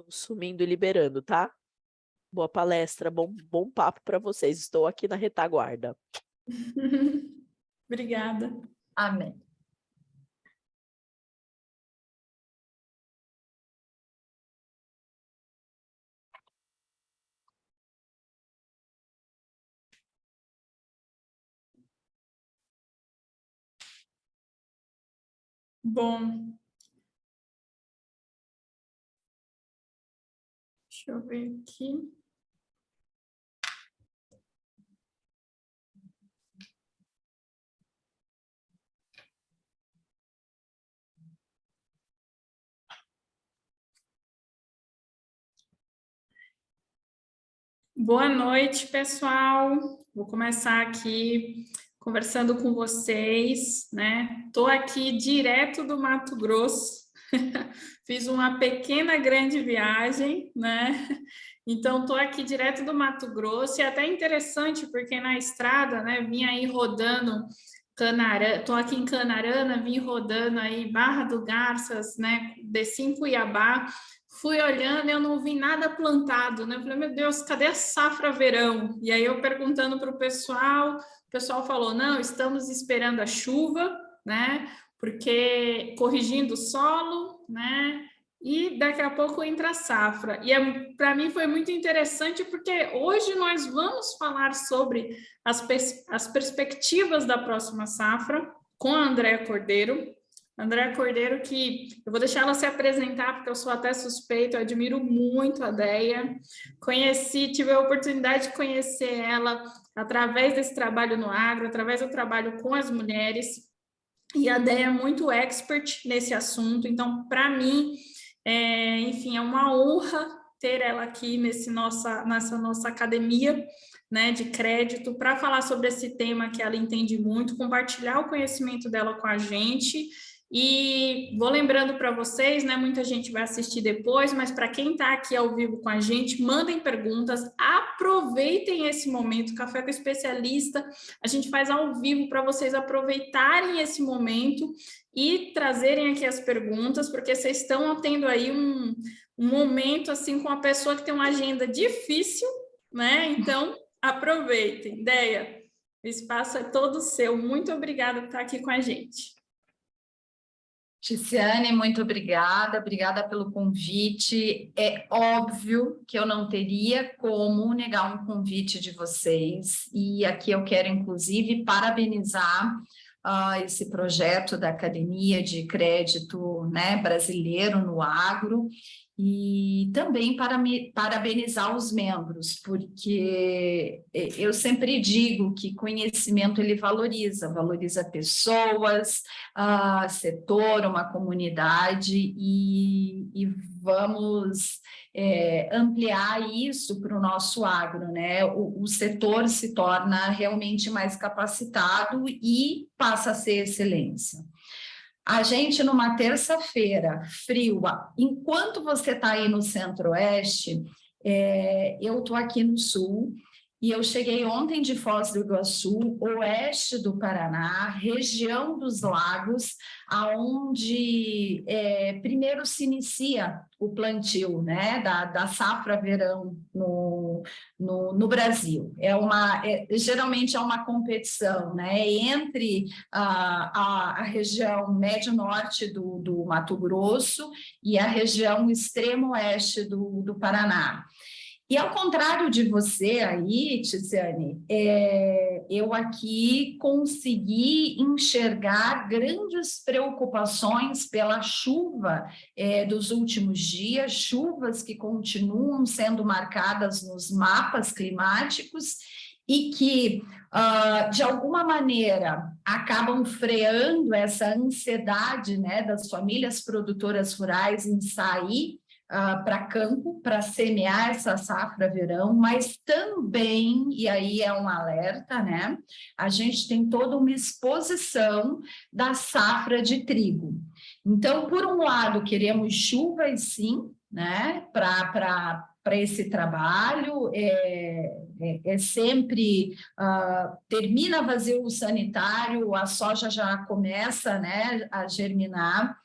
consumindo e liberando, tá? Boa palestra, bom papo para vocês. Estou aqui na retaguarda. Obrigada. Amém. Bom, deixa eu ver aqui. Boa noite, pessoal. Vou começar aqui conversando com vocês, né? Estou aqui direto do Mato Grosso. Fiz uma pequena grande viagem, né? Então, estou aqui direto do Mato Grosso e é até interessante porque na estrada, né? Vim aí rodando Canarana, estou aqui em Canarana, vim rodando aí Barra do Garças, né? Desci em Cuiabá. Fui olhando e eu não vi nada plantado, né? Eu falei, meu Deus, cadê a safra verão? E aí eu perguntando para o pessoal falou, não, estamos esperando a chuva, né? Porque corrigindo o solo, né? E daqui a pouco entra a safra. E para mim foi muito interessante porque hoje nós vamos falar sobre as perspectivas da próxima safra com a Andréa Cordeiro. Andréa Cordeiro, que eu vou deixar ela se apresentar, porque eu sou até suspeita, eu admiro muito a Deia. Tive a oportunidade de conhecer ela através desse trabalho no agro, através do trabalho com as mulheres, e a Deia é muito expert nesse assunto, então, para mim, enfim, é uma honra ter ela aqui nessa nossa academia, né, de crédito, para falar sobre esse tema que ela entende muito, compartilhar o conhecimento dela com a gente. E vou lembrando para vocês, né? Muita gente vai assistir depois, mas para quem está aqui ao vivo com a gente, mandem perguntas, aproveitem esse momento, Café com Especialista, a gente faz ao vivo para vocês aproveitarem esse momento e trazerem aqui as perguntas, porque vocês estão tendo aí um momento assim com uma pessoa que tem uma agenda difícil, né? Então, aproveitem. Deia, o espaço é todo seu. Muito obrigada por estar aqui com a gente. Ticiane, muito obrigada pelo convite. É óbvio que eu não teria como negar um convite de vocês, e aqui eu quero, inclusive, parabenizar esse projeto da Academia de Crédito, né, brasileiro no agro, e também parabenizar os membros, porque eu sempre digo que conhecimento ele valoriza pessoas, setor, uma comunidade, e vamos ampliar isso para o nosso agro, né? O setor se torna realmente mais capacitado e passa a ser excelência. A gente, numa terça-feira, frio, enquanto você está aí no Centro-Oeste, eu estou aqui no Sul, e eu cheguei ontem de Foz do Iguaçu, oeste do Paraná, região dos lagos, aonde primeiro se inicia o plantio, né, da safra verão no Brasil. Geralmente é uma competição, né, entre a região médio-norte do Mato Grosso e a região extremo-oeste do Paraná. E ao contrário de você aí, Ticiane, eu aqui consegui enxergar grandes preocupações pela chuva dos últimos dias, chuvas que continuam sendo marcadas nos mapas climáticos e que, de alguma maneira, acabam freando essa ansiedade, né, das famílias produtoras rurais em sair para campo, para semear essa safra verão, mas também, e aí é um alerta, né? A gente tem toda uma exposição da safra de trigo. Então, por um lado, queremos chuvas, sim, né? Para esse trabalho, sempre termina vazio sanitário, a soja já começa, né, a germinar.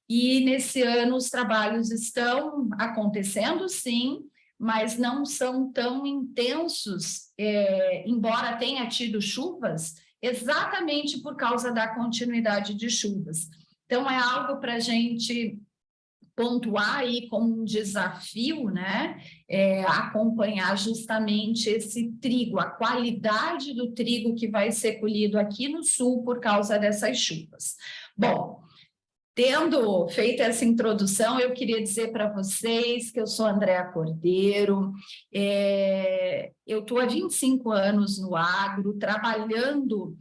E nesse ano os trabalhos estão acontecendo, sim, mas não são tão intensos, embora tenha tido chuvas, exatamente por causa da continuidade de chuvas. Então, é algo para a gente pontuar aí como um desafio, né? Acompanhar justamente esse trigo, a qualidade do trigo que vai ser colhido aqui no sul por causa dessas chuvas. Bom, tendo feito essa introdução, eu queria dizer para vocês que eu sou Andréa Cordeiro, eu estou há 25 anos no agro, trabalhando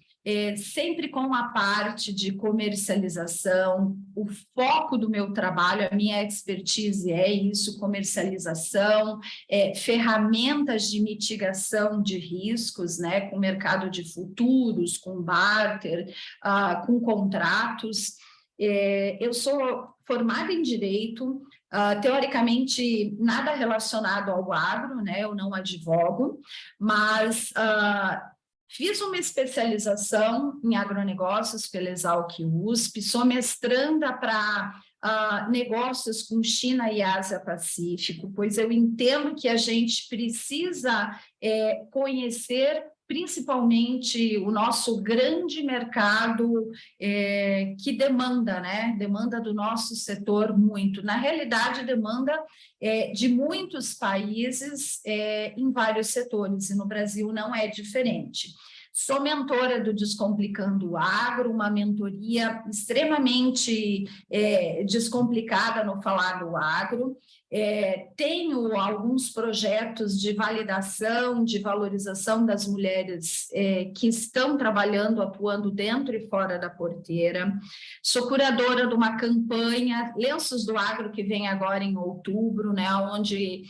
sempre com a parte de comercialização. O foco do meu trabalho, a minha expertise é isso, comercialização, ferramentas de mitigação de riscos, né, com mercado de futuros, com barter, com contratos. Eu sou formada em Direito, teoricamente nada relacionado ao agro, né? Eu não advogo, mas fiz uma especialização em agronegócios pela Exalc USP, sou mestranda para negócios com China e Ásia-Pacífico, pois eu entendo que a gente precisa conhecer principalmente o nosso grande mercado que demanda, né? Demanda do nosso setor muito. Na realidade, demanda de muitos países em vários setores, e no Brasil não é diferente. Sou mentora do Descomplicando o Agro, uma mentoria extremamente descomplicada no falar do agro. Tenho alguns projetos de validação, de valorização das mulheres que estão trabalhando, atuando dentro e fora da porteira. Sou curadora de uma campanha, Lenços do Agro, que vem agora em outubro, né, onde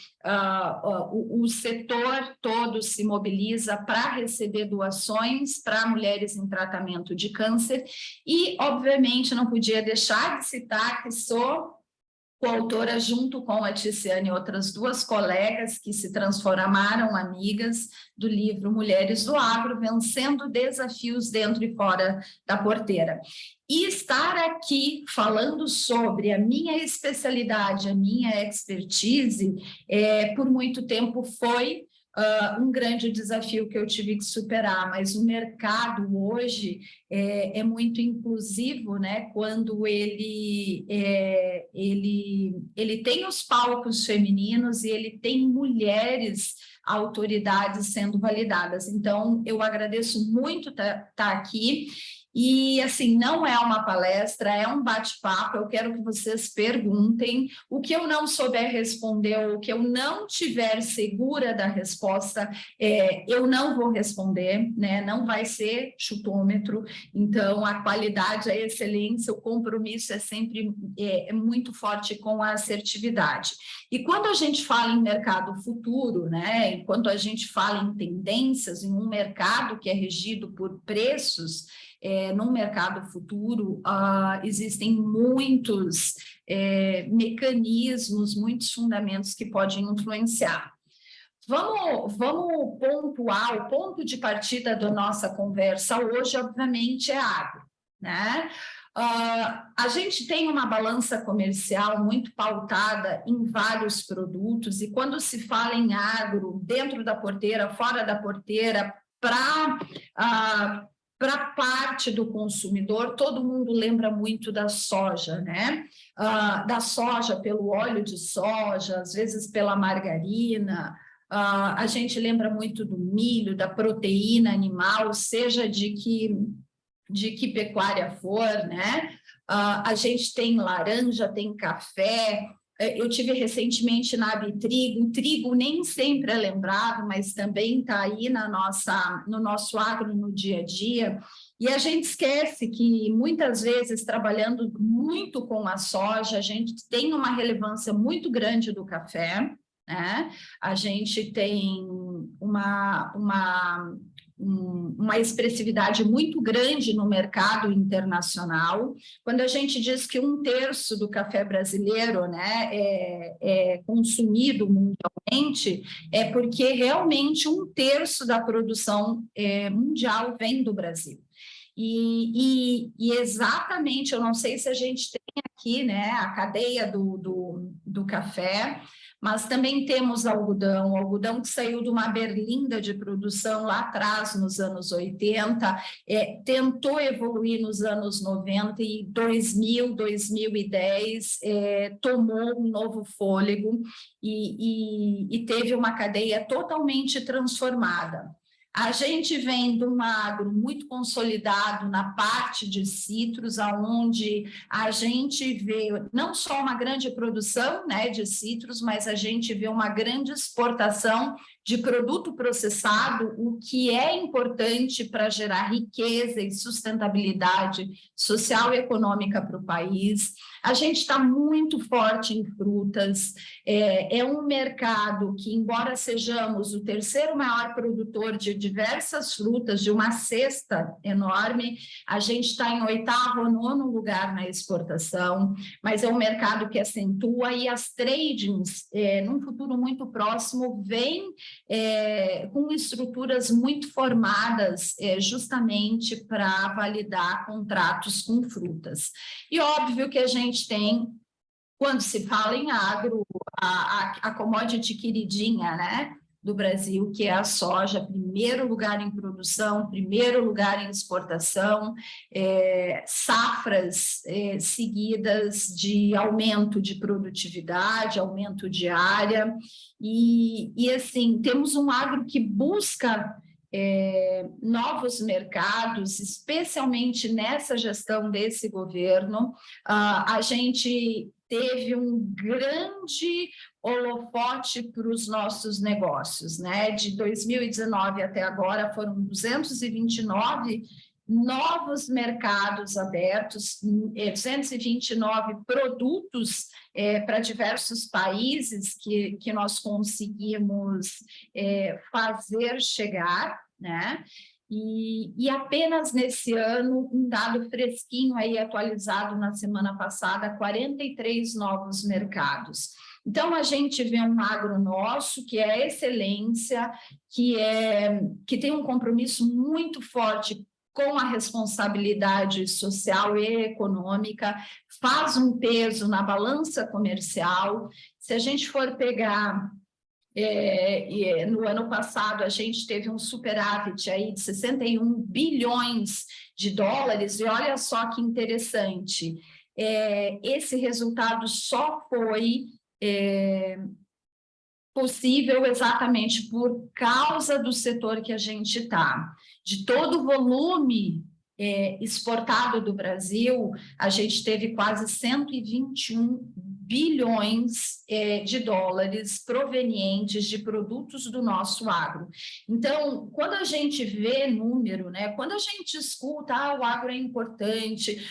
o setor todo se mobiliza para receber doações para mulheres em tratamento de câncer. E, obviamente, não podia deixar de citar que sou coautora, junto com a Ticiane e outras duas colegas que se transformaram amigas, do livro Mulheres do Agro, Vencendo Desafios Dentro e Fora da Porteira. E estar aqui falando sobre a minha especialidade, a minha expertise, por muito tempo foi um grande desafio que eu tive que superar, mas o mercado hoje é muito inclusivo, né? Quando ele tem os palcos femininos e ele tem mulheres autoridades sendo validadas. Então, eu agradeço muito estar aqui. E, assim, não é uma palestra, é um bate-papo. Eu quero que vocês perguntem. O que eu não souber responder, ou o que eu não tiver segura da resposta, eu não vou responder, né? Não vai ser chutômetro. Então, a qualidade, a excelência, o compromisso é sempre muito forte com a assertividade. E quando a gente fala em mercado futuro, né? Enquanto a gente fala em tendências, em um mercado que é regido por preços, no mercado futuro, existem muitos mecanismos, muitos fundamentos que podem influenciar. Vamos pontuar, o ponto de partida da nossa conversa hoje, obviamente, é agro, né? A gente tem uma balança comercial muito pautada em vários produtos, e quando se fala em agro, dentro da porteira, fora da porteira, para parte do consumidor, todo mundo lembra muito da soja, né? Da soja pelo óleo de soja, às vezes pela margarina. A gente lembra muito do milho, da proteína animal, seja de que pecuária for, né? A gente tem laranja, tem café. Eu tive recentemente na Abitrigo, o trigo nem sempre é lembrado, mas também está aí no nosso agro no dia a dia, e a gente esquece que muitas vezes, trabalhando muito com a soja, a gente tem uma relevância muito grande do café, né? A gente tem uma expressividade muito grande no mercado internacional. Quando a gente diz que 1/3 do café brasileiro, né, é consumido mundialmente, é porque realmente 1/3 da produção mundial vem do Brasil. E exatamente, eu não sei se a gente tem aqui, né, a cadeia do café, mas também temos algodão que saiu de uma berlinda de produção lá atrás, nos anos 80, tentou evoluir nos anos 90 e 2000, 2010, tomou um novo fôlego e teve uma cadeia totalmente transformada. A gente vem de um agro muito consolidado na parte de citros, onde a gente vê não só uma grande produção, né, de citros, mas a gente vê uma grande exportação de produto processado, o que é importante para gerar riqueza e sustentabilidade social e econômica para o país. A gente está muito forte em frutas, é um mercado que, embora sejamos o terceiro maior produtor de diversas frutas, de uma cesta enorme, a gente está em 8º ou 9º lugar na exportação, mas é um mercado que acentua, e as tradings, num futuro muito próximo, vêm com estruturas muito formadas, justamente para validar contratos com frutas. E óbvio que a gente tem, quando se fala em agro, a commodity queridinha, né, do Brasil, que é a soja, primeiro lugar em produção, primeiro lugar em exportação, safras seguidas de aumento de produtividade, aumento de área, e assim, temos um agro que busca novos mercados, especialmente nessa gestão desse governo. A gente teve um grande holofote para os nossos negócios, né? De 2019 até agora foram 229 novos mercados abertos, 229 produtos para diversos países que nós conseguimos fazer chegar, né? E apenas nesse ano, um dado fresquinho aí atualizado na semana passada, 43 novos mercados. Então, a gente vê um agro nosso que é excelência, que tem um compromisso muito forte com a responsabilidade social e econômica, faz um peso na balança comercial. Se a gente for pegar, no ano passado a gente teve um superávit aí de 61 bilhões de dólares, e olha só que interessante, esse resultado só foi possível exatamente por causa do setor que a gente está. De todo o volume exportado do Brasil, a gente teve quase 121 bilhões de dólares provenientes de produtos do nosso agro. Então, quando a gente vê número, né, quando a gente escuta o agro é importante,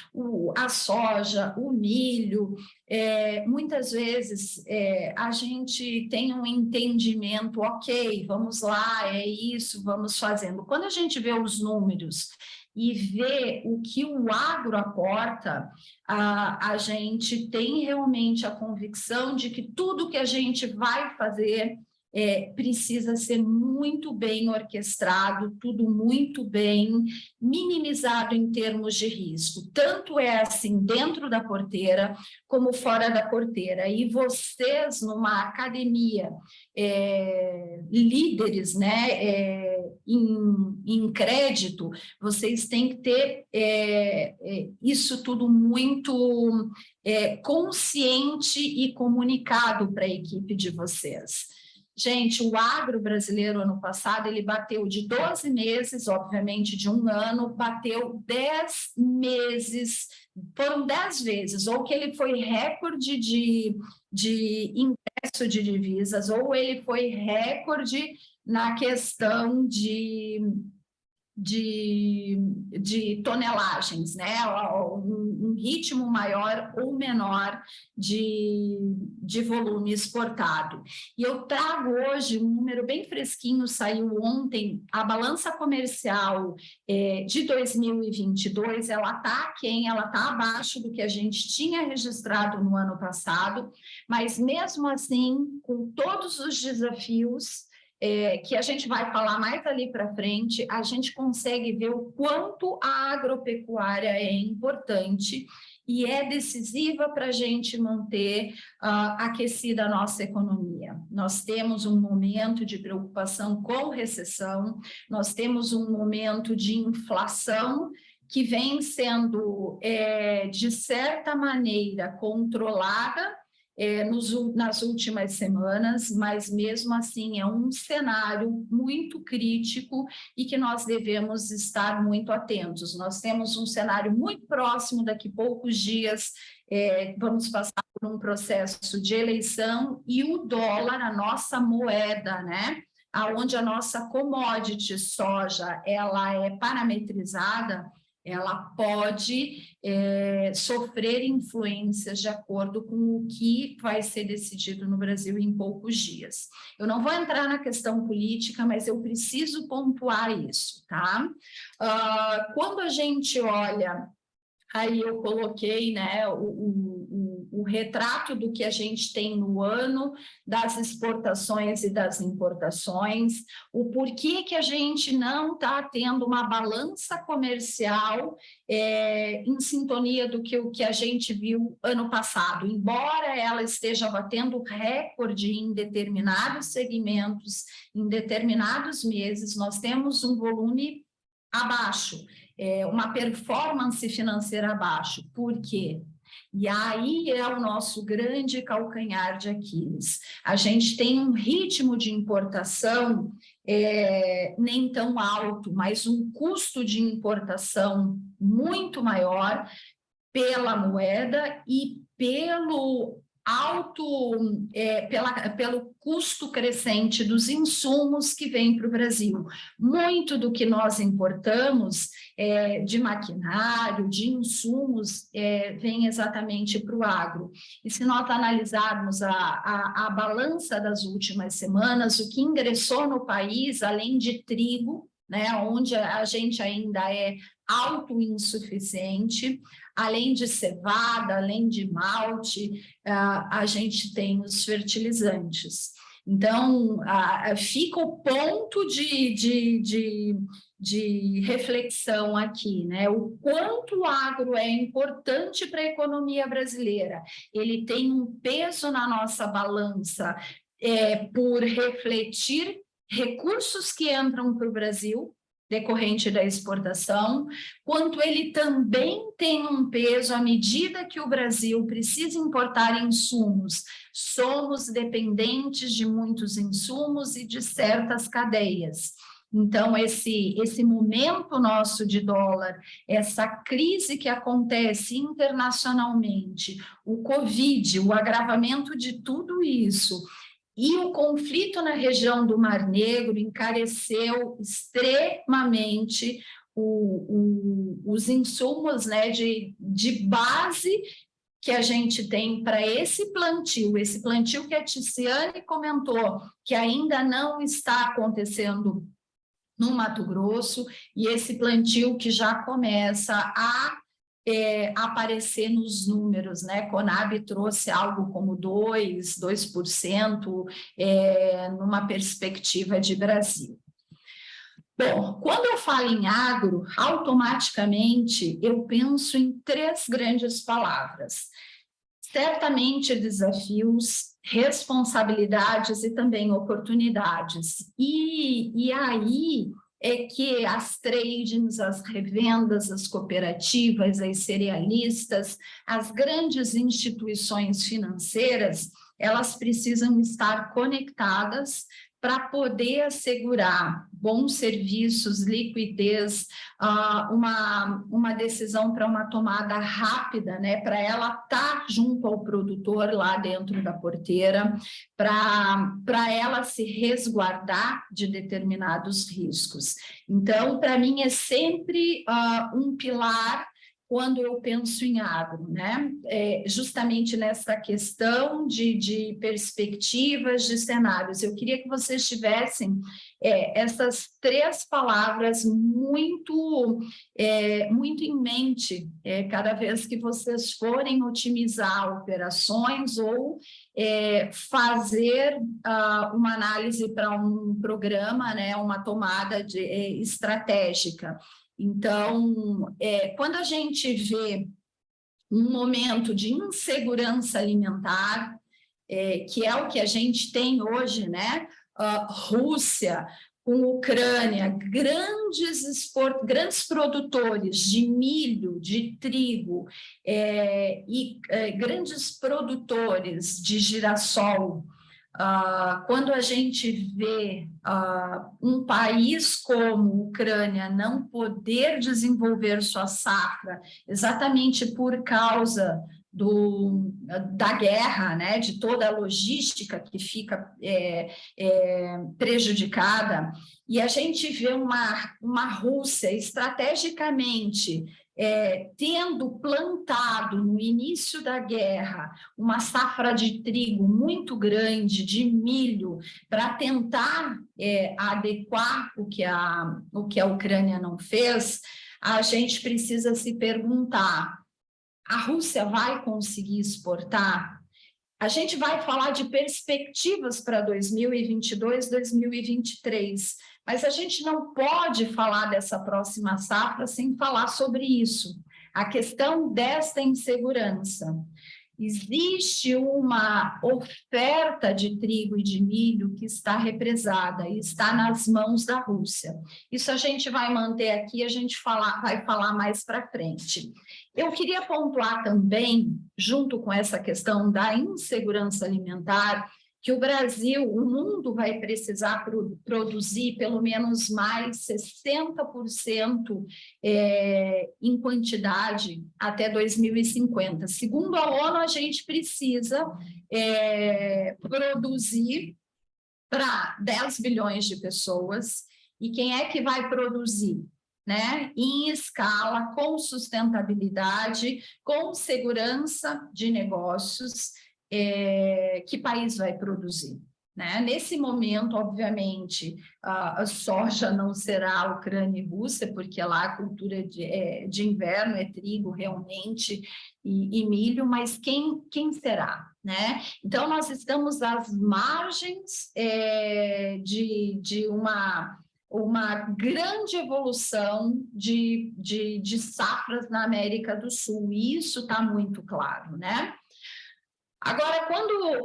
a soja, o milho, muitas vezes a gente tem um entendimento, ok, vamos lá, é isso, vamos fazendo. Quando a gente vê os números e ver o que o agro aporta, a gente tem realmente a convicção de que tudo que a gente vai fazer precisa ser muito bem orquestrado, tudo muito bem minimizado em termos de risco. Tanto é assim dentro da porteira como fora da porteira. E vocês, numa academia, líderes, né, em crédito, vocês têm que ter isso tudo muito consciente e comunicado para a equipe de vocês. Gente, o agro brasileiro, ano passado, ele bateu de 12 meses, obviamente de um ano, bateu 10 meses, foram 10 vezes, ou que ele foi recorde de ingresso de divisas, ou ele foi recorde na questão de tonelagens, né? Um ritmo maior ou menor de volume exportado. E eu trago hoje um número bem fresquinho, saiu ontem, a balança comercial de 2022, ela está aquém, ela está abaixo do que a gente tinha registrado no ano passado, mas mesmo assim, com todos os desafios, que a gente vai falar mais ali para frente, a gente consegue ver o quanto a agropecuária é importante e é decisiva para a gente manter aquecida a nossa economia. Nós temos um momento de preocupação com recessão, nós temos um momento de inflação que vem sendo, de certa maneira, controlada nas últimas semanas, mas mesmo assim é um cenário muito crítico e que nós devemos estar muito atentos. Nós temos um cenário muito próximo, daqui a poucos dias vamos passar por um processo de eleição e o dólar, a nossa moeda, né, aonde a nossa commodity soja, ela é parametrizada, ela pode sofrer influências de acordo com o que vai ser decidido no Brasil em poucos dias. Eu não vou entrar na questão política, mas eu preciso pontuar isso, tá? Quando a gente olha, aí eu coloquei, né, o retrato do que a gente tem no ano, das exportações e das importações, o porquê que a gente não está tendo uma balança comercial em sintonia do que o que a gente viu ano passado, embora ela esteja batendo recorde em determinados segmentos, em determinados meses, nós temos um volume abaixo, uma performance financeira abaixo. Por quê? E aí é o nosso grande calcanhar de Aquiles. A gente tem um ritmo de importação nem tão alto, mas um custo de importação muito maior pela moeda e pelo pelo custo crescente dos insumos que vem para o Brasil. Muito do que nós importamos de maquinário, de insumos, vem exatamente para o agro. E se nós analisarmos a balança das últimas semanas, o que ingressou no país, além de trigo, né, onde a gente ainda é autoinsuficiente, além de cevada, além de malte, a gente tem os fertilizantes. Então, fica o ponto de reflexão aqui, né? O quanto o agro é importante para a economia brasileira. Ele tem um peso na nossa balança por refletir recursos que entram para o Brasil, decorrente da exportação, quanto ele também tem um peso à medida que o Brasil precisa importar insumos. Somos dependentes de muitos insumos e de certas cadeias. Então, esse momento nosso de dólar, essa crise que acontece internacionalmente, o Covid, o agravamento de tudo isso, e o conflito na região do Mar Negro encareceu extremamente os insumos, né, de base que a gente tem para esse plantio que a Ticiane comentou, que ainda não está acontecendo no Mato Grosso, e esse plantio que já começa a aparecer nos números, né? Conab trouxe algo como 2% numa perspectiva de Brasil. Bom, quando eu falo em agro, automaticamente eu penso em 3 grandes palavras. Certamente desafios, responsabilidades e também oportunidades. E aí é que as tradings, as revendas, as cooperativas, as cerealistas, as grandes instituições financeiras, elas precisam estar conectadas para poder assegurar bons serviços, liquidez, uma decisão para uma tomada rápida, né, para ela estar junto ao produtor lá dentro da porteira, para ela se resguardar de determinados riscos. Então, para mim, é sempre um pilar quando eu penso em agro, né? Justamente nessa questão de perspectivas, de cenários. Eu queria que vocês tivessem essas 3 palavras muito em mente cada vez que vocês forem otimizar operações ou fazer uma análise para um programa, né? Uma tomada estratégica. Então, quando a gente vê um momento de insegurança alimentar, que é o que a gente tem hoje, né? Rússia com Ucrânia, grandes produtores de milho, de trigo, e grandes produtores de girassol. Quando a gente vê um país como a Ucrânia não poder desenvolver sua safra exatamente por causa da guerra, né, de toda a logística que fica prejudicada, e a gente vê uma Rússia estrategicamente tendo plantado no início da guerra uma safra de trigo muito grande, de milho, para tentar adequar o que a Ucrânia não fez, a gente precisa se perguntar: a Rússia vai conseguir exportar? A gente vai falar de perspectivas para 2022, 2023, mas a gente não pode falar dessa próxima safra sem falar sobre isso. A questão desta insegurança. Existe uma oferta de trigo e de milho que está represada e está nas mãos da Rússia. Isso a gente vai manter aqui, a gente vai falar mais para frente. Eu queria pontuar também, junto com essa questão da insegurança alimentar, que o Brasil, o mundo vai precisar produzir pelo menos mais 60% em quantidade até 2050. Segundo a ONU, a gente precisa produzir para 10 bilhões de pessoas. E quem é que vai produzir? Né? Em escala, com sustentabilidade, com segurança de negócios. Que país vai produzir? Né? Nesse momento, obviamente, a soja não será Ucrânia e Rússia, porque lá a cultura de inverno é trigo realmente e milho, mas quem será? Né? Então, nós estamos às margens de uma grande evolução de safras na América do Sul, e isso está muito claro, né? Agora,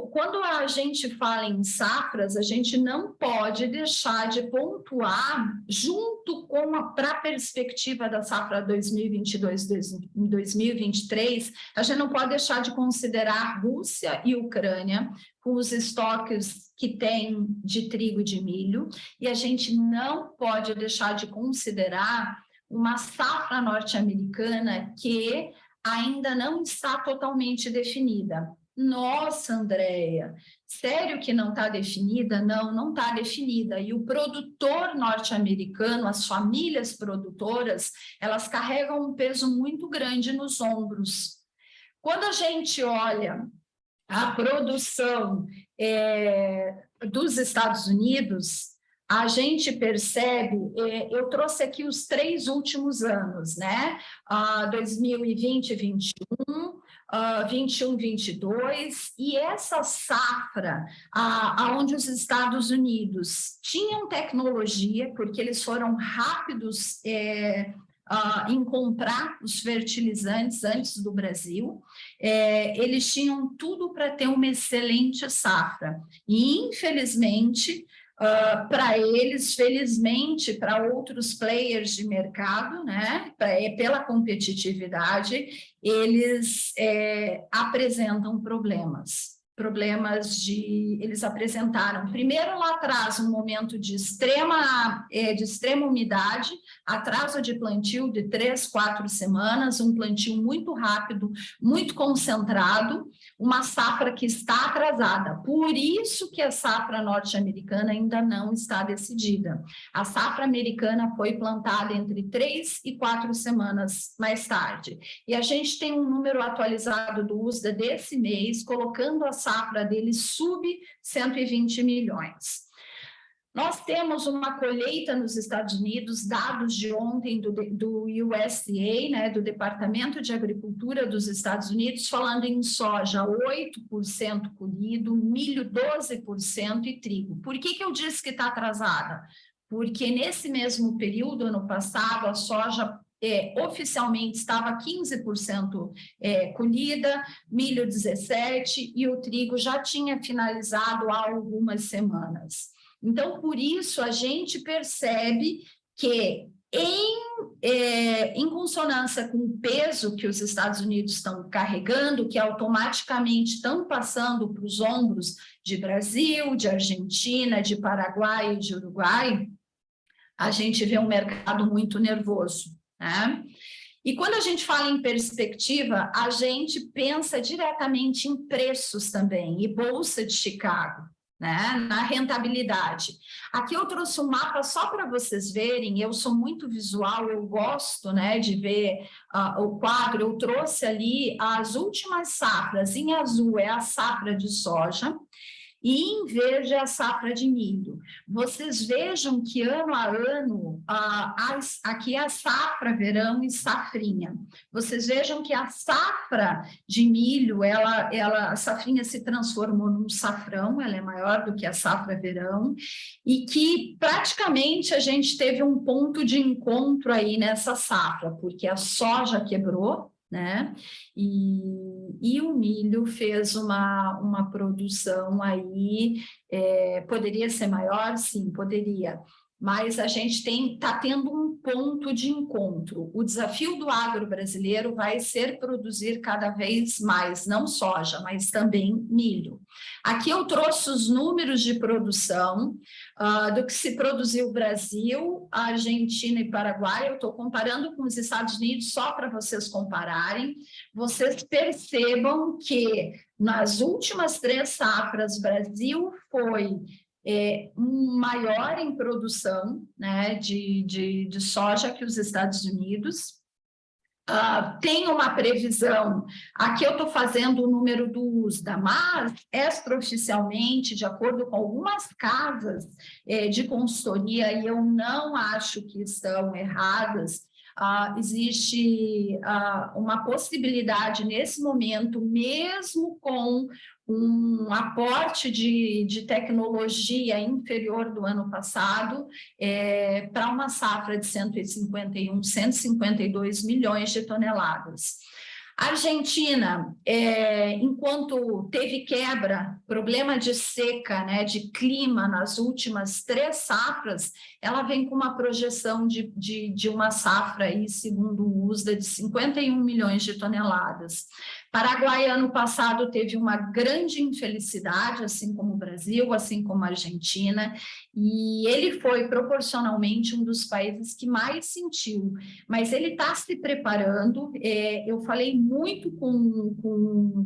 quando a gente fala em safras, a gente não pode deixar de pontuar, junto para a perspectiva da safra 2022-2023, a gente não pode deixar de considerar Rússia e Ucrânia, com os estoques que tem de trigo e de milho, e a gente não pode deixar de considerar uma safra norte-americana que ainda não está totalmente definida. Nossa, Andréia, sério que não está definida? Não está definida. E o produtor norte-americano, as famílias produtoras, elas carregam um peso muito grande nos ombros. Quando a gente olha a produção dos Estados Unidos, a gente percebe, eu trouxe aqui os 3 últimos anos, né? 2020 e 2021, 21, 22, e essa safra, onde os Estados Unidos tinham tecnologia, porque eles foram rápidos em comprar os fertilizantes antes do Brasil, eles tinham tudo para ter uma excelente safra, e infelizmente, para eles, felizmente, para outros players de mercado, né, pela competitividade, eles apresentam problemas. eles apresentaram, primeiro lá atrás, um momento de extrema umidade, atraso de plantio de 3, 4 semanas, um plantio muito rápido, muito concentrado, uma safra que está atrasada. Por isso que a safra norte-americana ainda não está decidida. A safra americana foi plantada entre 3 e 4 semanas mais tarde. E a gente tem um número atualizado do USDA desse mês, colocando a safra dele sub 120 milhões. Nós temos uma colheita nos Estados Unidos, dados de ontem do USDA, né, do Departamento de Agricultura dos Estados Unidos, falando em soja 8% colhido, milho 12% e trigo. Por que eu disse que está atrasada? Porque nesse mesmo período, ano passado, a soja oficialmente estava 15% colhida, milho 17% e o trigo já tinha finalizado há algumas semanas. Então, por isso, a gente percebe que, em consonância com o peso que os Estados Unidos estão carregando, que automaticamente estão passando para os ombros de Brasil, de Argentina, de Paraguai e de Uruguai, a gente vê um mercado muito nervoso, né? E quando a gente fala em perspectiva, a gente pensa diretamente em preços também, e Bolsa de Chicago, né, na rentabilidade. Aqui eu trouxe um mapa só para vocês verem, eu sou muito visual, eu gosto, né, de ver o quadro, eu trouxe ali as últimas safras, em azul é a safra de soja, e em verde é a safra de milho. Vocês vejam que ano a ano, aqui é a safra verão e safrinha. Vocês vejam que a safra de milho, a safrinha se transformou num safrão, ela é maior do que a safra verão, e que praticamente a gente teve um ponto de encontro aí nessa safra, porque a soja quebrou, né? E o milho fez uma produção aí, poderia ser maior? Sim, poderia, mas a gente está tendo um ponto de encontro. O desafio do agro brasileiro vai ser produzir cada vez mais, não soja, mas também milho. Aqui eu trouxe os números de produção do que se produziu Brasil, Argentina e Paraguai. Eu estou comparando com os Estados Unidos só para vocês compararem. Vocês percebam que nas últimas 3 safras, Brasil foi maior em produção, né, de soja que os Estados Unidos. Tem uma previsão, aqui eu estou fazendo o número do USDA, mas extraoficialmente, de acordo com algumas casas de consultoria, e eu não acho que estão erradas, existe uma possibilidade nesse momento, mesmo com um aporte de tecnologia inferior do ano passado, para uma safra de 152 milhões de toneladas. A Argentina, enquanto teve quebra, problema de seca, né, de clima nas últimas 3 safras, ela vem com uma projeção de uma safra, aí, segundo o USDA, de 51 milhões de toneladas. Paraguai, ano passado, teve uma grande infelicidade, assim como o Brasil, assim como a Argentina, e ele foi proporcionalmente um dos países que mais sentiu, mas ele está se preparando. Eu falei muito com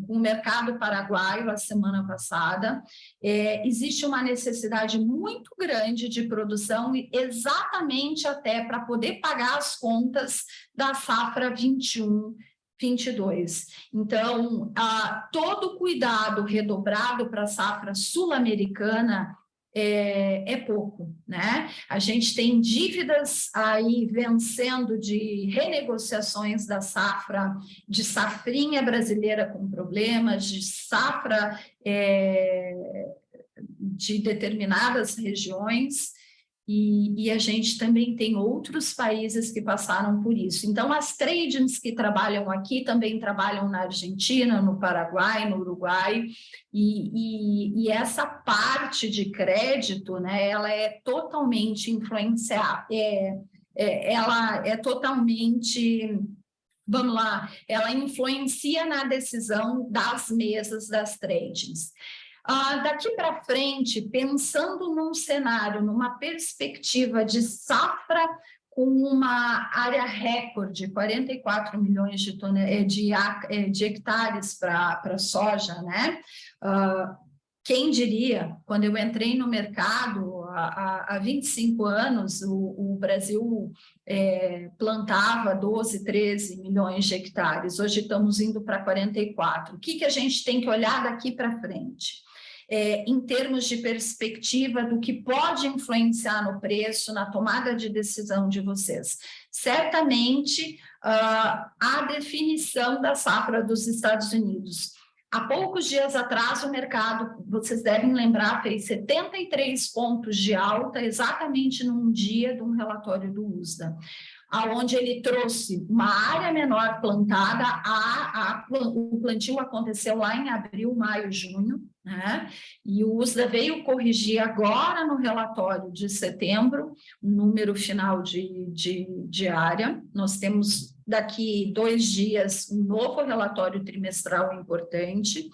o mercado paraguaio a semana passada, existe uma necessidade muito grande de produção, exatamente até para poder pagar as contas da safra 21/22. Então, todo cuidado redobrado para a safra sul-americana é pouco, né? A gente tem dívidas aí vencendo de renegociações da safra, de safrinha brasileira com problemas, de safra de determinadas regiões. E a gente também tem outros países que passaram por isso. Então, as tradings que trabalham aqui também trabalham na Argentina, no Paraguai, no Uruguai, e essa parte de crédito, né, ela é totalmente influenciada, ela é totalmente vamos lá, ela influencia na decisão das mesas das tradings. Daqui para frente, pensando num cenário, numa perspectiva de safra com uma área recorde, 44 milhões de hectares para soja, né? Quem diria, quando eu entrei no mercado há 25 anos, o Brasil plantava 12, 13 milhões de hectares, hoje estamos indo para 44. O que a gente tem que olhar daqui para frente? Em termos de perspectiva do que pode influenciar no preço, na tomada de decisão de vocês. Certamente, a definição da safra dos Estados Unidos. Há poucos dias atrás, o mercado, vocês devem lembrar, fez 73 pontos de alta, exatamente num dia de um relatório do USDA, onde ele trouxe uma área menor plantada, o plantio aconteceu lá em abril, maio, junho, né? E o USDA veio corrigir agora no relatório de setembro, o número final de área. Nós temos daqui 2 dias um novo relatório trimestral importante,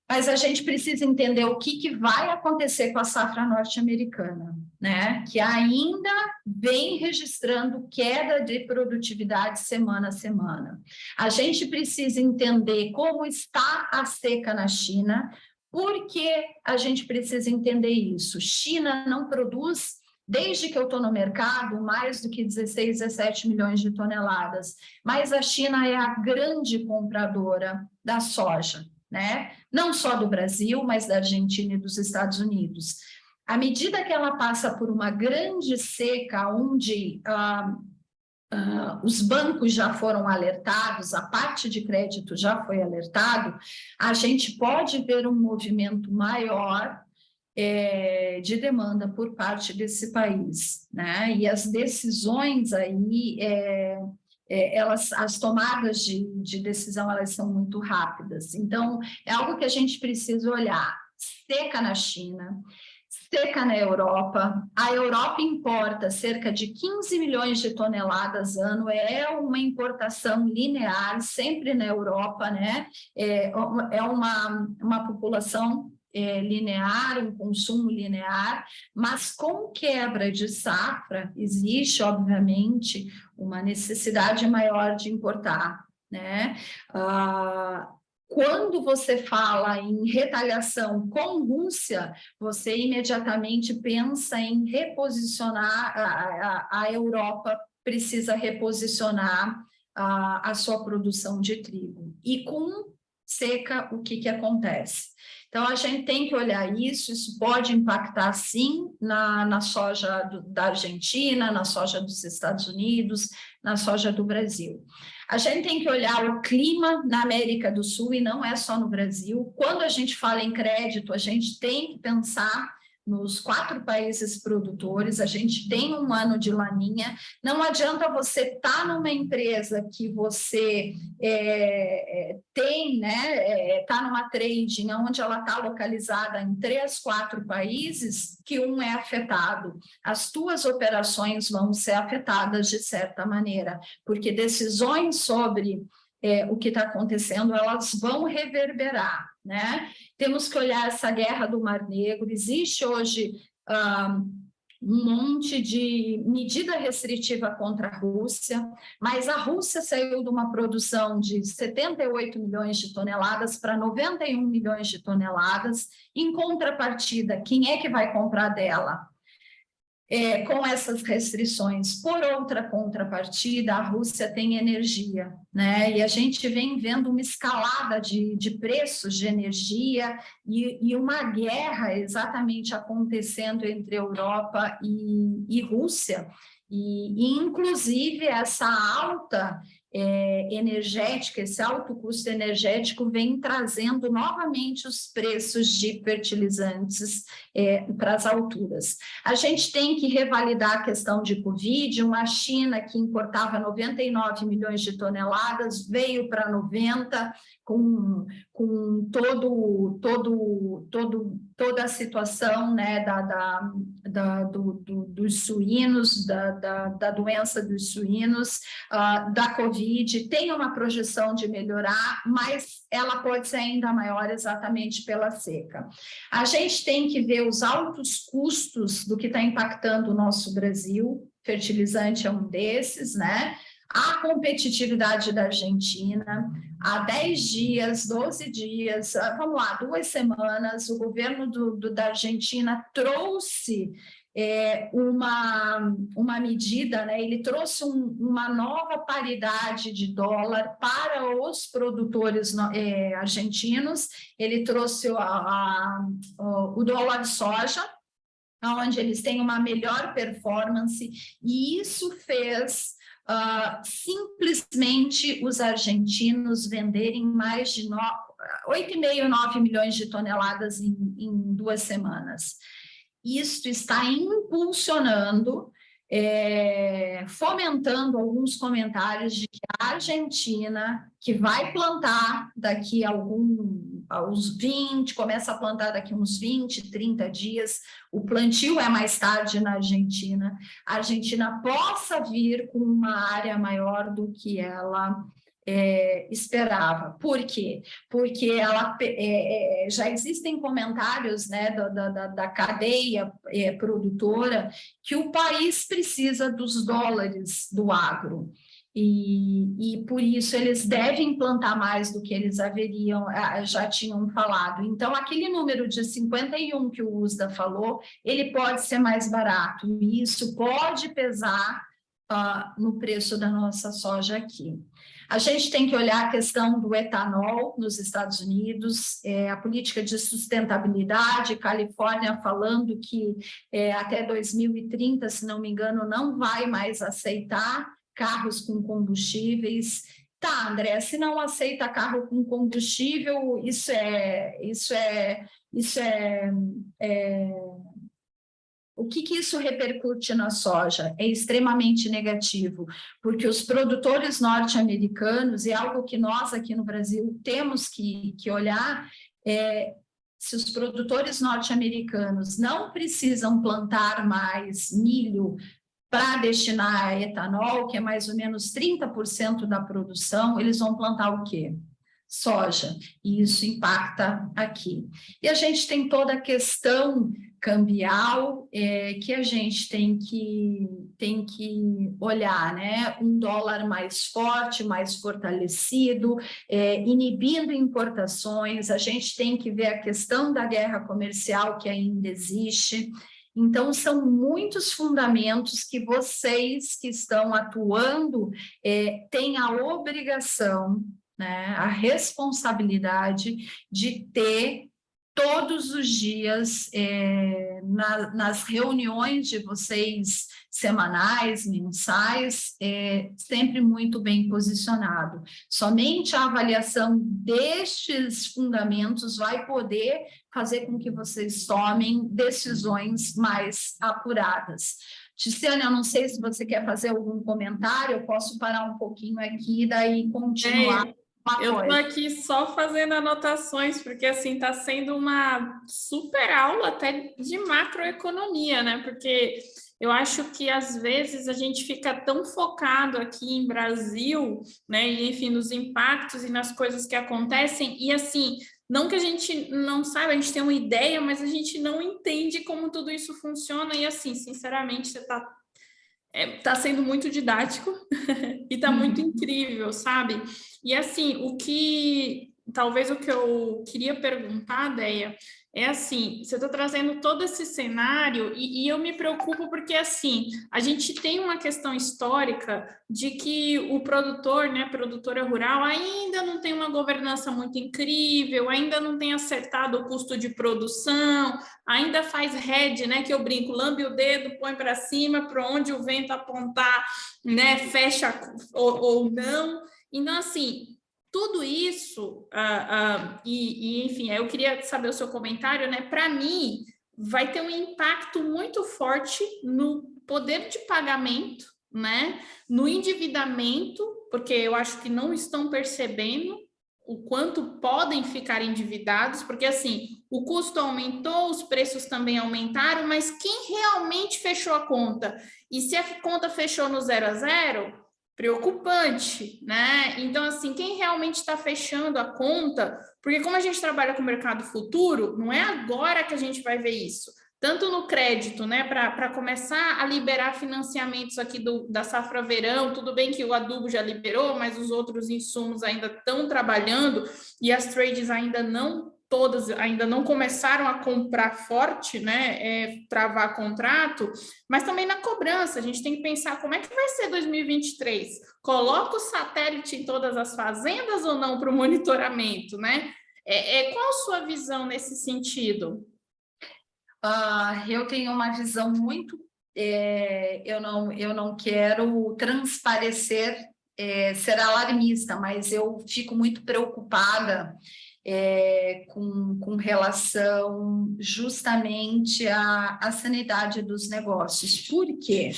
mas a gente precisa entender o que vai acontecer com a safra norte-americana, né? Que ainda vem registrando queda de produtividade semana a semana. A gente precisa entender como está a seca na China. Por que a gente precisa entender isso? China não produz, desde que eu estou no mercado, mais do que 16, 17 milhões de toneladas, mas a China é a grande compradora da soja, né? Não só do Brasil, mas da Argentina e dos Estados Unidos. À medida que ela passa por uma grande seca, onde os bancos já foram alertados, a parte de crédito já foi alertado, a gente pode ver um movimento maior de demanda por parte desse país, né? E as decisões aí, as tomadas de decisão, elas são muito rápidas. Então, é algo que a gente precisa olhar. Seca na China, seca na Europa. A Europa importa cerca de 15 milhões de toneladas ano, é uma importação linear, sempre na Europa, né? É uma população linear, um consumo linear, mas com quebra de safra, existe, obviamente, uma necessidade maior de importar, né? Quando você fala em retaliação com Rússia, você imediatamente pensa em reposicionar, a Europa precisa reposicionar a sua produção de trigo. E com seca, o que acontece? Então, a gente tem que olhar isso pode impactar, sim, na soja da Argentina, na soja dos Estados Unidos, na soja do Brasil. A gente tem que olhar o clima na América do Sul, e não é só no Brasil. Quando a gente fala em crédito, a gente tem que pensar nos 4 países produtores, a gente tem um ano de laninha, não adianta você estar numa empresa que você tem, né, está numa trading onde ela está localizada em 3, 4 países, que um é afetado. As tuas operações vão ser afetadas de certa maneira, porque decisões sobre o que está acontecendo, elas vão reverberar, né? Temos que olhar essa guerra do Mar Negro. Existe hoje um monte de medida restritiva contra a Rússia, mas a Rússia saiu de uma produção de 78 milhões de toneladas para 91 milhões de toneladas. Em contrapartida, quem é que vai comprar dela? Com essas restrições. Por outra contrapartida, a Rússia tem energia, né? E a gente vem vendo uma escalada de preços de energia e uma guerra exatamente acontecendo entre Europa e Rússia. E inclusive, essa alta energética, esse alto custo energético vem trazendo novamente os preços de fertilizantes para as alturas. A gente tem que revalidar a questão de Covid, uma China que importava 99 milhões de toneladas, veio para 90, toda a situação, né, dos suínos, da doença dos suínos, da Covid, tem uma projeção de melhorar, mas ela pode ser ainda maior exatamente pela seca. A gente tem que ver os altos custos do que está impactando o nosso Brasil, fertilizante é um desses, né? A competitividade da Argentina, há 10 dias, 12 dias, vamos lá, 2 semanas, o governo da Argentina trouxe uma medida, né? Ele trouxe uma nova paridade de dólar para os produtores argentinos, ele trouxe o dólar soja, onde eles têm uma melhor performance, e isso fez simplesmente os argentinos venderem mais de 8,5, 9 milhões de toneladas em 2 semanas. Isso está impulsionando, fomentando alguns comentários de que a Argentina, que vai plantar daqui a uns 20, começa a plantar daqui a uns 20, 30 dias, o plantio é mais tarde na Argentina, a Argentina possa vir com uma área maior do que ela esperava. Por quê? Porque já existem comentários, né, da cadeia produtora que o país precisa dos dólares do agro. E por isso eles devem plantar mais do que eles já tinham falado. Então, aquele número de 51 que o USDA falou, ele pode ser mais barato, e isso pode pesar no preço da nossa soja aqui. A gente tem que olhar a questão do etanol nos Estados Unidos, a política de sustentabilidade, Califórnia falando que até 2030, se não me engano, não vai mais aceitar carros com combustíveis. Tá, André, se não aceita carro com combustível, o que isso repercute na soja? É extremamente negativo, porque os produtores norte-americanos, e algo que nós aqui no Brasil temos que olhar, se os produtores norte-americanos não precisam plantar mais milho para destinar a etanol, que é mais ou menos 30% da produção, eles vão plantar o quê? Soja, e isso impacta aqui. E a gente tem toda a questão cambial que a gente tem que olhar, né? Um dólar mais forte, mais fortalecido, inibindo importações, a gente tem que ver a questão da guerra comercial que ainda existe. Então, são muitos fundamentos que vocês que estão atuando têm a obrigação, né, a responsabilidade de ter todos os dias nas reuniões de vocês semanais, mensais, sempre muito bem posicionado. Somente a avaliação destes fundamentos vai poder fazer com que vocês tomem decisões mais apuradas. Tiziane, eu não sei se você quer fazer algum comentário, eu posso parar um pouquinho aqui e daí continuar. Eu estou aqui só fazendo anotações, porque assim está sendo uma super aula até de macroeconomia, né? Porque eu acho que às vezes a gente fica tão focado aqui em Brasil, né? E, enfim, nos impactos e nas coisas que acontecem, e assim, não que a gente não saiba, a gente tem uma ideia, mas a gente não entende como tudo isso funciona, e assim, sinceramente, você tá sendo muito didático e tá muito incrível, sabe? E assim, talvez o que eu queria perguntar, Deia, é assim, você está trazendo todo esse cenário e eu me preocupo porque, assim, a gente tem uma questão histórica de que o produtor, né, produtora rural, ainda não tem uma governança muito incrível, ainda não tem acertado o custo de produção, ainda faz hedge, né, que eu brinco, lambe o dedo, põe para cima, para onde o vento apontar, né, fecha ou não. Então, assim, tudo isso, enfim, eu queria saber o seu comentário, né? Para mim, vai ter um impacto muito forte no poder de pagamento, né? No endividamento, porque eu acho que não estão percebendo o quanto podem ficar endividados, porque assim, o custo aumentou, os preços também aumentaram, mas quem realmente fechou a conta? E se a conta fechou no 0 a 0, preocupante, né? Então, assim, quem realmente está fechando a conta, porque como a gente trabalha com o mercado futuro, não é agora que a gente vai ver isso. Tanto no crédito, né, para começar a liberar financiamentos aqui da safra verão, tudo bem que o adubo já liberou, mas os outros insumos ainda estão trabalhando e as trades ainda não todas, ainda não começaram a comprar forte, né, travar contrato, mas também na cobrança, a gente tem que pensar como é que vai ser 2023, coloca o satélite em todas as fazendas ou não para o monitoramento, né? Qual a sua visão nesse sentido? Eu tenho uma visão muito... eu não quero transparecer, ser alarmista, mas eu fico muito preocupada com relação justamente à sanidade dos negócios. Por quê?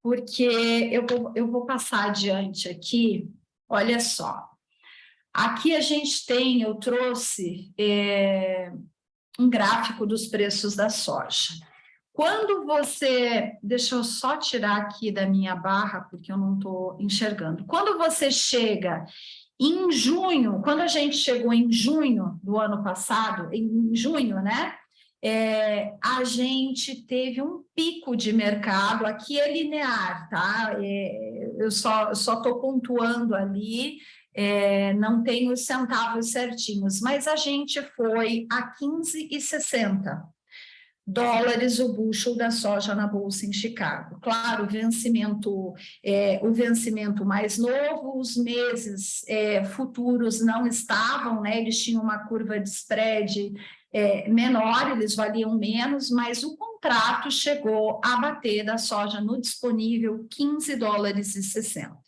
Porque eu vou passar adiante aqui, olha só. Aqui eu trouxe... um gráfico dos preços da soja. Quando você... Deixa eu só tirar aqui da minha barra, porque eu não estou enxergando. Quando você chega em junho, quando a gente chegou em junho do ano passado, em junho, né? A gente teve um pico de mercado, aqui é linear, tá? Eu só estou pontuando ali, não tenho os centavos certinhos, mas a gente foi a 15,60 dólares o bushel da soja na bolsa em Chicago. Claro, o vencimento mais novo, os meses futuros não estavam, né? Eles tinham uma curva de spread menor, eles valiam menos, mas o contrato chegou a bater da soja no disponível 15 dólares e 60.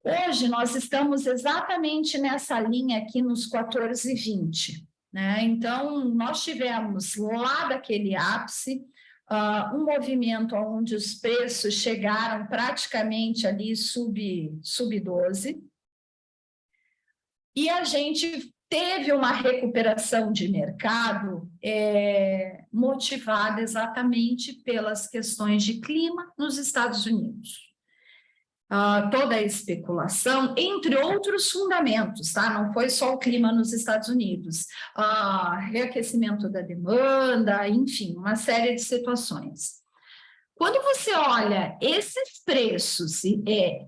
Hoje nós estamos exatamente nessa linha aqui nos 14,20. Né? Então, nós tivemos lá daquele ápice um movimento onde os preços chegaram praticamente ali sub 12, e a gente teve uma recuperação de mercado motivada exatamente pelas questões de clima nos Estados Unidos. Toda a especulação, entre outros fundamentos, tá? Não foi só o clima nos Estados Unidos, reaquecimento da demanda, enfim, uma série de situações. Quando você olha esses preços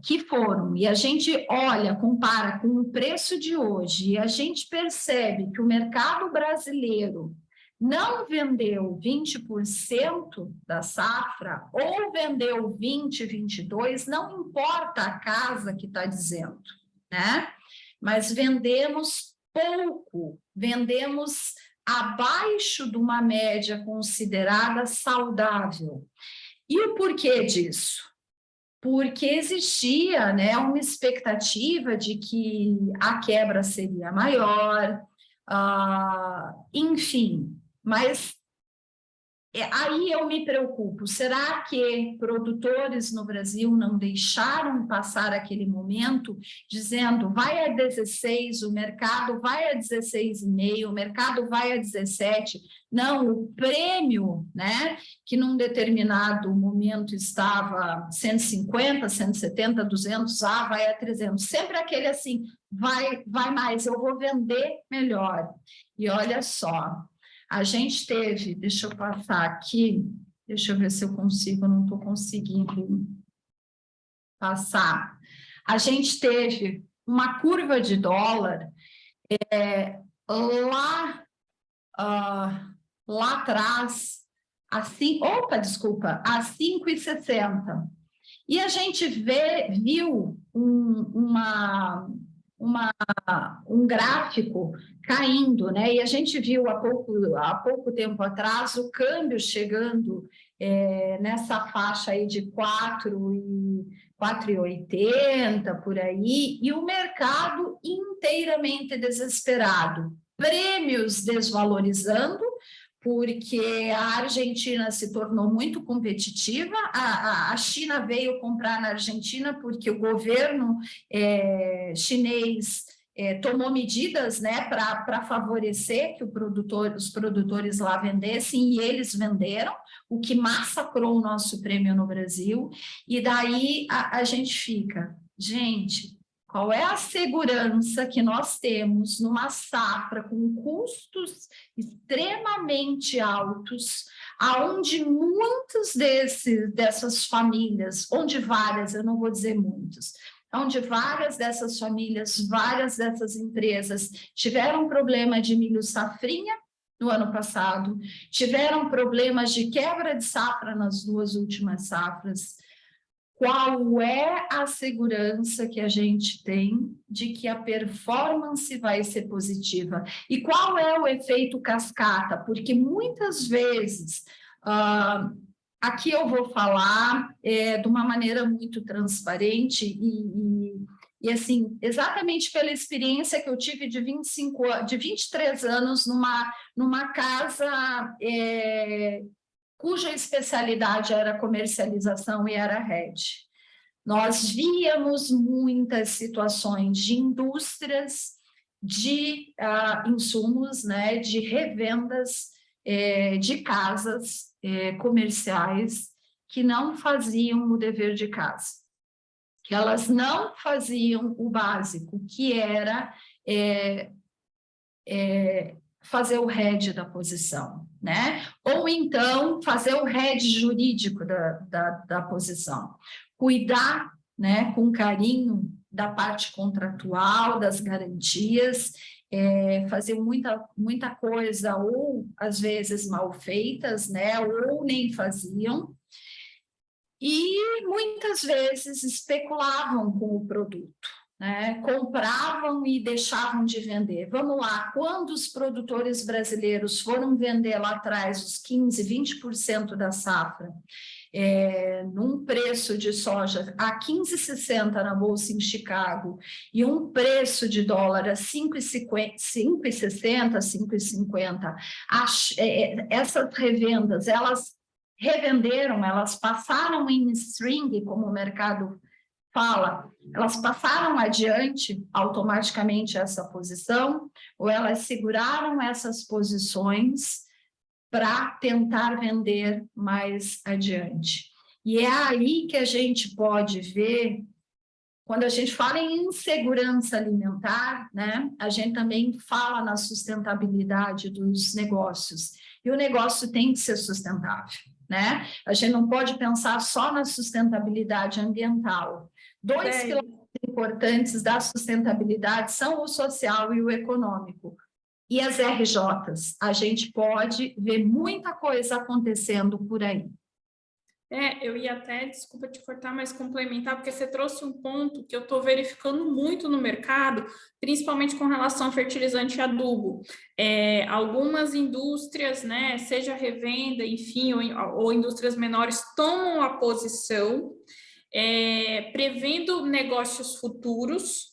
que foram, e a gente olha, compara com o preço de hoje, e a gente percebe que o mercado brasileiro não vendeu 20% da safra, ou vendeu 20, 22, não importa a casa que está dizendo, né? Mas vendemos pouco, vendemos abaixo de uma média considerada saudável. E o porquê disso? Porque existia, né, uma expectativa de que a quebra seria maior, enfim... Mas aí eu me preocupo, será que produtores no Brasil não deixaram passar aquele momento dizendo vai a 16, o mercado vai a 16,5, o mercado vai a 17? Não, o prêmio, né, que num determinado momento estava 150, 170, 200, vai a 300, sempre aquele assim, vai mais, eu vou vender melhor. E olha só, a gente teve, deixa eu passar aqui, deixa eu ver se eu consigo, não estou conseguindo passar. A gente teve uma curva de dólar lá atrás, a 5,60. E a gente viu um gráfico caindo, né? E a gente viu há pouco tempo atrás o câmbio chegando nessa faixa aí de 4,80 por aí, e o mercado inteiramente desesperado, prêmios desvalorizando, porque a Argentina se tornou muito competitiva, a China veio comprar na Argentina porque o governo chinês tomou medidas, né, para favorecer que os produtores lá vendessem, e eles venderam, o que massacrou o nosso prêmio no Brasil. E daí a gente fica, gente, qual é a segurança que nós temos numa safra com custos extremamente altos, aonde muitas dessas famílias, onde várias, eu não vou dizer muitos, onde várias dessas famílias, várias dessas empresas tiveram problema de milho safrinha no ano passado, tiveram problemas de quebra de safra nas 2 últimas safras. Qual é a segurança que a gente tem de que a performance vai ser positiva? E qual é o efeito cascata? Porque muitas vezes... aqui eu vou falar de uma maneira muito transparente e assim, exatamente pela experiência que eu tive de 23 anos numa casa cuja especialidade era comercialização e era rede. Nós víamos muitas situações de indústrias, de insumos, né, de revendas de casas comerciais que não faziam o dever de casa, que elas não faziam o básico, que era fazer o hedge da posição, né? Ou então fazer o hedge jurídico da posição, cuidar, né, com carinho da parte contratual, das garantias, fazer muita coisa, ou às vezes mal feitas, né, ou nem faziam, e muitas vezes especulavam com o produto, né, compravam e deixavam de vender. Vamos lá, quando os produtores brasileiros foram vender lá atrás os 15%, 20% da safra, num preço de soja a 15,60 na Bolsa em Chicago e um preço de dólar a 5,60, 5,50, essas revendas, elas revenderam, elas passaram em string, como o mercado fala, elas passaram adiante automaticamente essa posição, ou elas seguraram essas posições para tentar vender mais adiante. E é aí que a gente pode ver, quando a gente fala em insegurança alimentar, né, a gente também fala na sustentabilidade dos negócios. E o negócio tem que ser sustentável, né? A gente não pode pensar só na sustentabilidade ambiental. 2 pilares importantes da sustentabilidade são o social e o econômico. E as RJs, a gente pode ver muita coisa acontecendo por aí. Eu ia até, desculpa te cortar, mas complementar, porque você trouxe um ponto que eu estou verificando muito no mercado, principalmente com relação a fertilizante e adubo. Algumas indústrias, né, seja revenda, enfim, ou indústrias menores, tomam a posição, prevendo negócios futuros,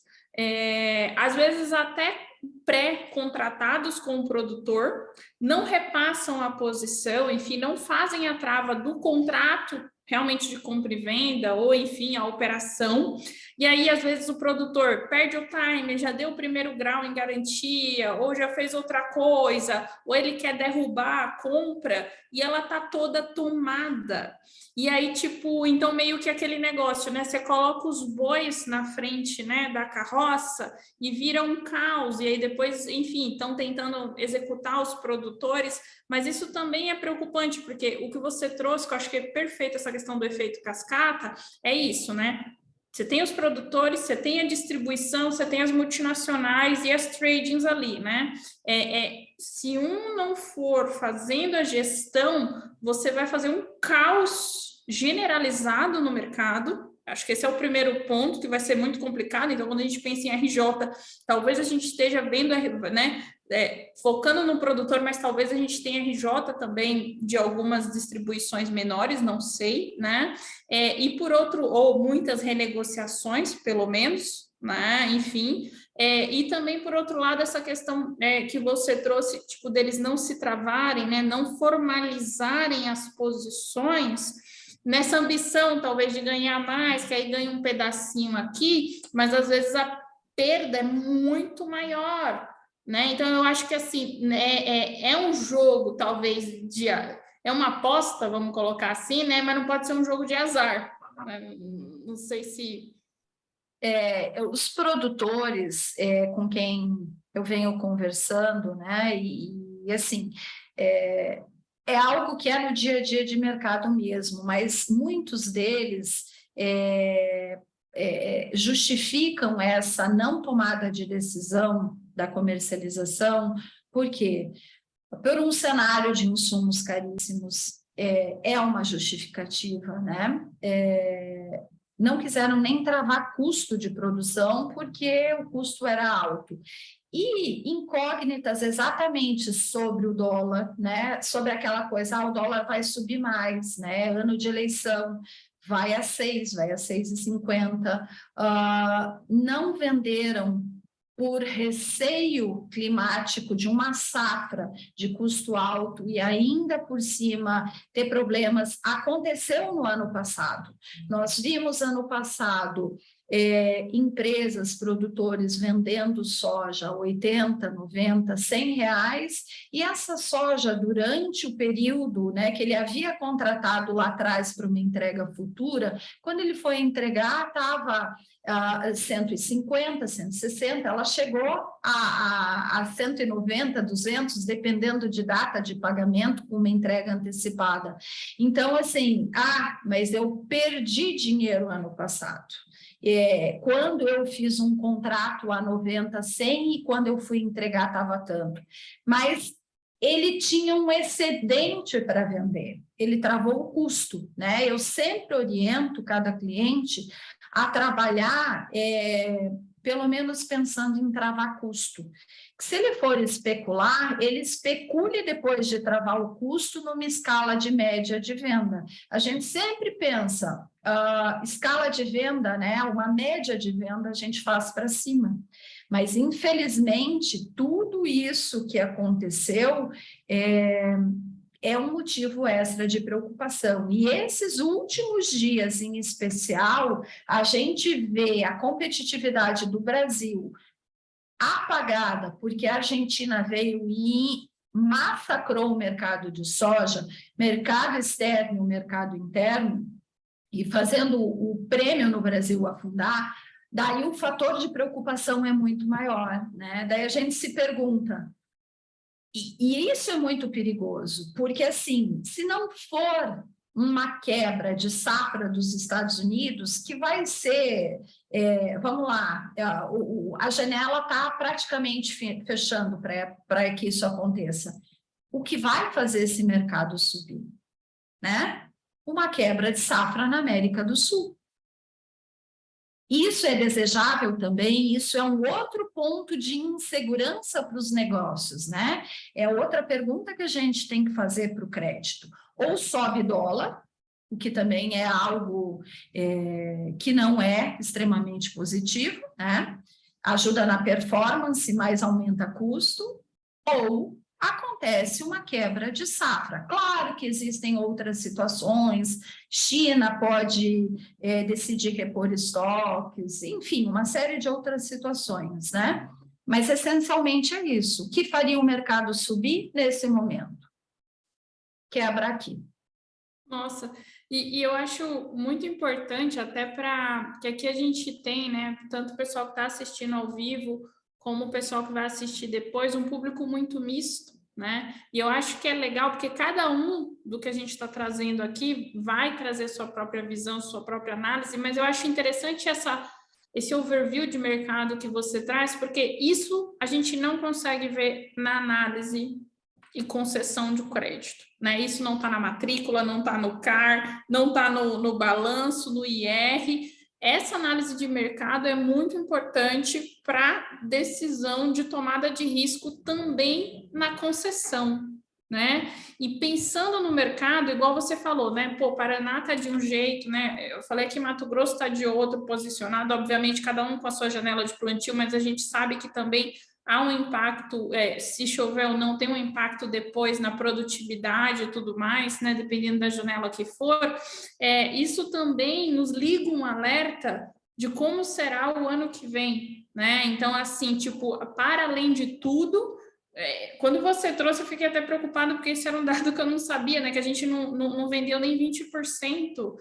às vezes até pré-contratados com o produtor, não repassam a posição, enfim, não fazem a trava do contrato realmente de compra e venda, ou enfim, a operação, e aí às vezes o produtor perde o time, já deu o primeiro grau em garantia, ou já fez outra coisa, ou ele quer derrubar a compra, e ela tá toda tomada. E aí, tipo, então meio que aquele negócio, né? Você coloca os bois na frente, né, da carroça e vira um caos, e aí depois, enfim, estão tentando executar os produtores, mas isso também é preocupante, porque o que você trouxe, que eu acho que é perfeito essa questão do efeito cascata, é isso, né? Você tem os produtores, você tem a distribuição, você tem as multinacionais e as tradings ali, né? Se um não for fazendo a gestão, você vai fazer um caos generalizado no mercado. Acho que esse é o primeiro ponto, que vai ser muito complicado. Então, quando a gente pensa em RJ, talvez a gente esteja vendo, né, focando no produtor, mas talvez a gente tenha RJ também de algumas distribuições menores, não sei, né? E por outro, ou muitas renegociações, pelo menos, né? Enfim. E também, por outro lado, essa questão que você trouxe, tipo, deles não se travarem, né? Não formalizarem as posições, nessa ambição, talvez, de ganhar mais, que aí ganha um pedacinho aqui, mas às vezes perda é muito maior, né? Então, eu acho que, assim, é um jogo, talvez, é uma aposta, vamos colocar assim, né? Mas não pode ser um jogo de azar. Né? Não sei se... Os produtores com quem eu venho conversando, né? E assim, é algo que é no dia a dia de mercado mesmo, mas muitos deles justificam essa não tomada de decisão da comercialização, porque por um cenário de insumos caríssimos é uma justificativa, né? Não quiseram nem travar custo de produção, porque o custo era alto. E incógnitas exatamente sobre o dólar, né? Sobre aquela coisa, o dólar vai subir mais, né? Ano de eleição, vai a 6, vai a 6,50. Não venderam por receio climático de uma safra de custo alto e ainda por cima ter problemas. Aconteceu no ano passado. Nós vimos ano passado empresas, produtores vendendo soja a 80, 90, 100 reais, e essa soja, durante o período, né, que ele havia contratado lá atrás para uma entrega futura, quando ele foi entregar, estava 150, 160, ela chegou a 190, 200, dependendo de data de pagamento, com uma entrega antecipada. Então, assim, mas eu perdi dinheiro ano passado. Quando eu fiz um contrato a 90, 100, e quando eu fui entregar estava tanto. Mas ele tinha um excedente para vender, ele travou o custo, né? Eu sempre oriento cada cliente a trabalhar, pelo menos pensando em travar custo. Se ele for especular, ele especule depois de travar o custo numa escala de média de venda. A gente sempre pensa, escala de venda, né? Uma média de venda a gente faz para cima. Mas, infelizmente, tudo isso que aconteceu é um motivo extra de preocupação. E esses últimos dias, em especial, a gente vê a competitividade do Brasil apagada, porque a Argentina veio e massacrou o mercado de soja, mercado externo e o mercado interno, e fazendo o prêmio no Brasil afundar. Daí o fator de preocupação é muito maior, né? Daí a gente se pergunta, e isso é muito perigoso, porque assim, se não for uma quebra de safra dos Estados Unidos, que vai ser, vamos lá, a janela está praticamente fechando para que isso aconteça. O que vai fazer esse mercado subir, né? Uma quebra de safra na América do Sul. Isso é desejável também, isso é um outro ponto de insegurança para os negócios, né? É outra pergunta que a gente tem que fazer para o crédito. Ou sobe dólar, o que também é algo que não é extremamente positivo, né? Ajuda na performance, mas aumenta custo, ou acontece uma quebra de safra. Claro que existem outras situações, China pode decidir repor estoques, enfim, uma série de outras situações, né? Mas essencialmente é isso. O que faria o mercado subir nesse momento? Quebra aqui. Nossa, e eu acho muito importante até para que aqui a gente tem, né, tanto o pessoal que está assistindo ao vivo, como o pessoal que vai assistir depois, um público muito misto, né? E eu acho que é legal, porque cada um do que a gente está trazendo aqui vai trazer sua própria visão, sua própria análise, mas eu acho interessante esse overview de mercado que você traz, porque isso a gente não consegue ver na análise e concessão de crédito, né? Isso não está na matrícula, não está no CAR, não está no balanço, no IR. Essa análise de mercado é muito importante para decisão de tomada de risco também na concessão, né? E pensando no mercado, igual você falou, né? Pô, Paraná está de um jeito, né? Eu falei que Mato Grosso está de outro posicionado, obviamente cada um com a sua janela de plantio, mas a gente sabe que também há um impacto, se chover ou não, tem um impacto depois na produtividade e tudo mais, né? Dependendo da janela que for. Isso também nos liga um alerta de como será o ano que vem, né? Então, assim, tipo, para além de tudo, quando você trouxe, eu fiquei até preocupada, porque esse era um dado que eu não sabia, né? Que a gente não vendeu nem 20%.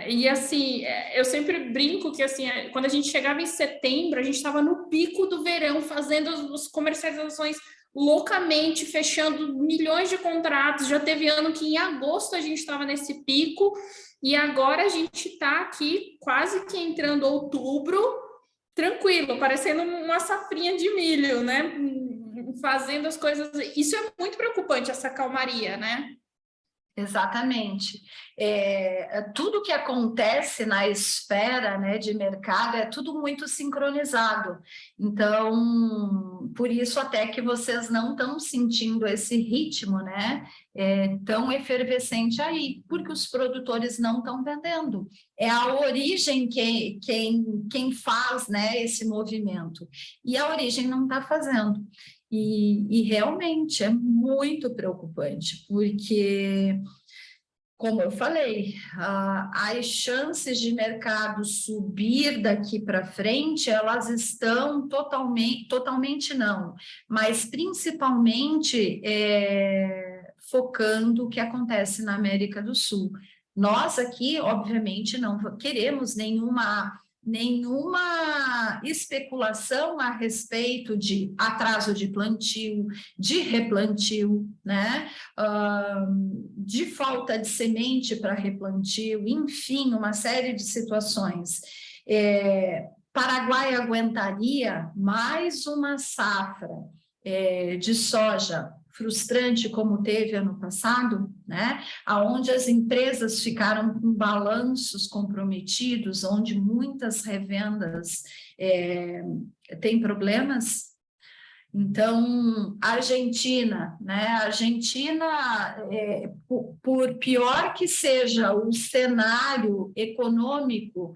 E assim, eu sempre brinco que assim, quando a gente chegava em setembro, a gente estava no pico do verão, fazendo as comercializações loucamente, fechando milhões de contratos. Já teve ano que em agosto a gente estava nesse pico, e agora a gente está aqui quase que entrando outubro, tranquilo, parecendo uma safrinha de milho, né? Fazendo as coisas. Isso é muito preocupante, essa calmaria, né? Exatamente. Tudo que acontece na esfera, né, de mercado é tudo muito sincronizado. Então, por isso até que vocês não estão sentindo esse ritmo, né, tão efervescente aí, porque os produtores não estão vendendo. É a origem quem faz, né, esse movimento. E a origem não está fazendo. E realmente é muito preocupante, porque, como eu falei, as chances de mercado subir daqui para frente, elas estão totalmente não, mas principalmente focando o que acontece na América do Sul. Nós aqui, obviamente, não queremos nenhuma especulação a respeito de atraso de plantio, de replantio, né? De falta de semente para replantio, enfim, uma série de situações. Paraguai aguentaria mais uma safra de soja frustrante como teve ano passado, né? Aonde as empresas ficaram com balanços comprometidos, onde muitas revendas têm problemas. Então, a Argentina, né? A Argentina, por pior que seja o cenário econômico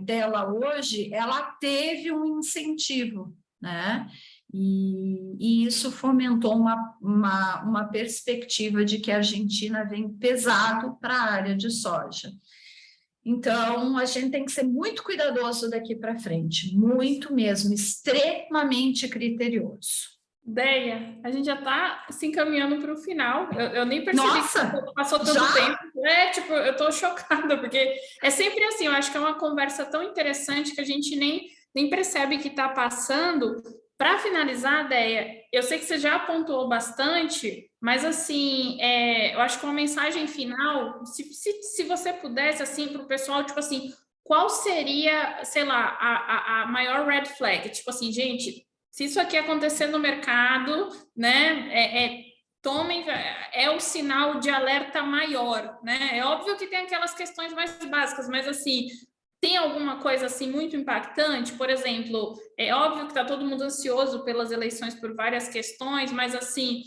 dela hoje, ela teve um incentivo, né? E isso fomentou uma perspectiva de que a Argentina vem pesado para a área de soja. Então, a gente tem que ser muito cuidadoso daqui para frente, muito mesmo, extremamente criterioso. Deia, a gente já está se encaminhando para o final. Eu nem percebi. Nossa, que passou tanto já? tempo. Tipo, eu estou chocada, porque é sempre assim, eu acho que é uma conversa tão interessante que a gente nem percebe que está passando. Para finalizar, Deia, eu sei que você já pontuou bastante, mas assim, eu acho que uma mensagem final, se você pudesse, assim, para o pessoal, tipo assim, qual seria, sei lá, a maior red flag? Tipo assim, gente, se isso aqui acontecer no mercado, né, tomem, é o sinal de alerta maior, né? É óbvio que tem aquelas questões mais básicas, mas assim, tem alguma coisa assim muito impactante? Por exemplo, é óbvio que está todo mundo ansioso pelas eleições por várias questões, mas assim,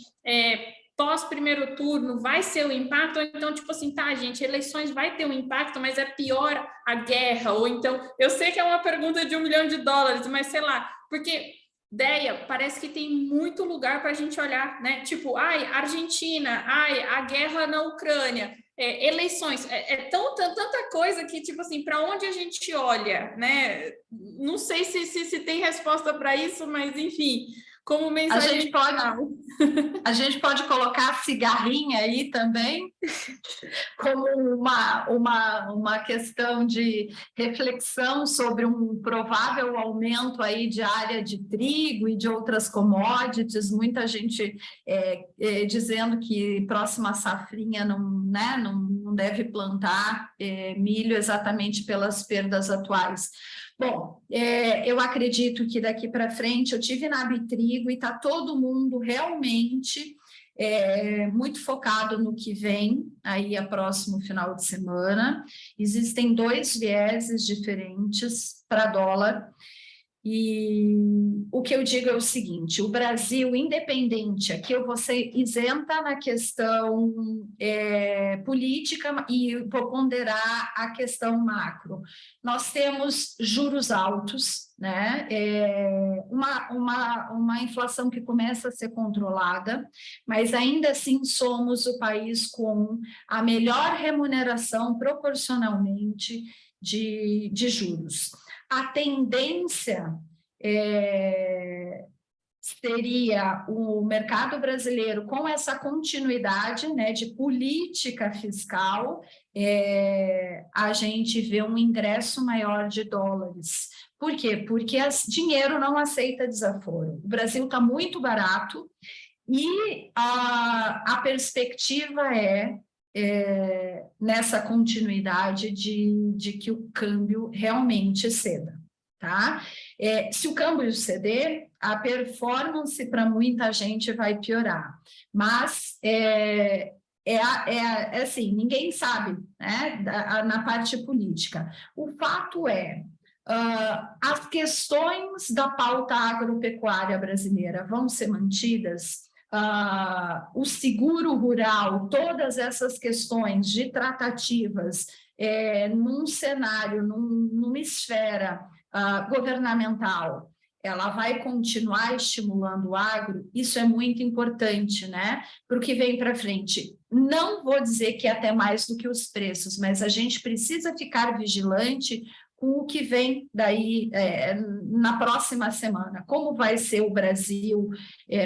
pós primeiro turno vai ser o impacto? Ou então, tipo assim, tá, gente, eleições vai ter um impacto, mas é pior a guerra? Ou então, eu sei que é uma pergunta de $1 milhão, mas sei lá, porque Deia, parece que tem muito lugar para a gente olhar, né? Tipo, Argentina, a guerra na Ucrânia, eleições, tanta coisa que, tipo assim, para onde a gente olha, né? Não sei se tem resposta para isso, mas enfim, como mensagem a gente pode colocar a cigarrinha aí também como uma questão de reflexão sobre um provável aumento aí de área de trigo e de outras commodities, muita gente dizendo que próxima safrinha não deve plantar milho exatamente pelas perdas atuais. Bom, eu acredito que daqui para frente eu tive na Abitrigo e está todo mundo realmente muito focado no que vem aí a próximo final de semana. Existem 2 vieses diferentes para dólar. E o que eu digo é o seguinte: o Brasil, independente, aqui eu vou ser isenta na questão política e vou ponderar a questão macro. Nós temos juros altos, né? Uma inflação que começa a ser controlada, mas ainda assim somos o país com a melhor remuneração proporcionalmente de juros. A tendência seria o mercado brasileiro com essa continuidade, né, de política fiscal, a gente vê um ingresso maior de dólares. Por quê? Porque dinheiro não aceita desaforo. O Brasil está muito barato e a perspectiva nessa continuidade de que o câmbio realmente ceda. Tá? Se o câmbio ceder, a performance para muita gente vai piorar, mas assim, ninguém sabe, né, na parte política. O fato as questões da pauta agropecuária brasileira vão ser mantidas, o seguro rural, todas essas questões de tratativas num cenário, numa esfera governamental, ela vai continuar estimulando o agro, isso é muito importante, né? Para o que vem para frente. Não vou dizer que é até mais do que os preços, mas a gente precisa ficar vigilante com o que vem daí na próxima semana. Como vai ser o Brasil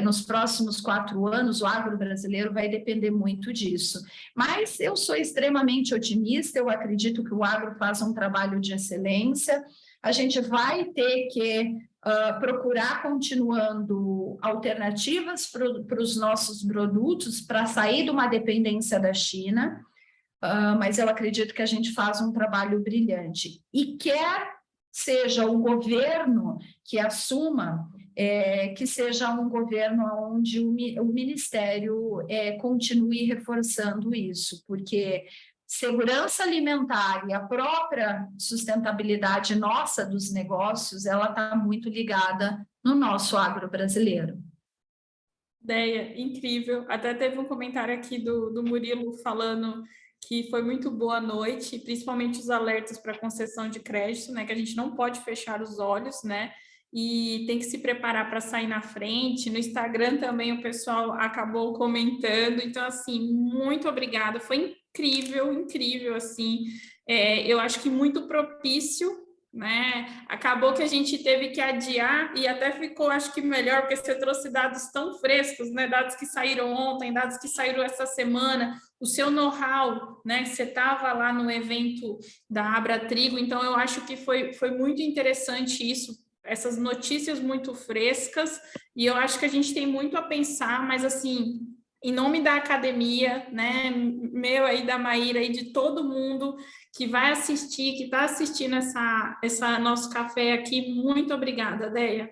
nos próximos 4 anos, o agro brasileiro vai depender muito disso. Mas eu sou extremamente otimista, eu acredito que o agro faz um trabalho de excelência. A gente vai ter que procurar continuando alternativas para os nossos produtos, para sair de uma dependência da China, mas eu acredito que a gente faz um trabalho brilhante. E quer seja o governo que assuma, que seja um governo onde o Ministério continue reforçando isso, porque segurança alimentar e a própria sustentabilidade nossa dos negócios, ela está muito ligada no nosso agro brasileiro. Ideia incrível. Até teve um comentário aqui do Murilo falando que foi muito boa noite, principalmente os alertas para concessão de crédito, né? Que a gente não pode fechar os olhos, né? E tem que se preparar para sair na frente. No Instagram também o pessoal acabou comentando. Então, assim, muito obrigada. Foi incrível, assim. Eu acho que muito propício, né? Acabou que a gente teve que adiar e até ficou, acho que melhor, porque você trouxe dados tão frescos, né? Dados que saíram ontem, dados que saíram essa semana, o seu know-how, né? Você estava lá no evento da Abra Trigo, então eu acho que foi muito interessante isso, essas notícias muito frescas, e eu acho que a gente tem muito a pensar, mas assim, em nome da academia, né, meu aí, da Maíra e de todo mundo que vai assistir, que está assistindo essa nosso café aqui, muito obrigada, Déia.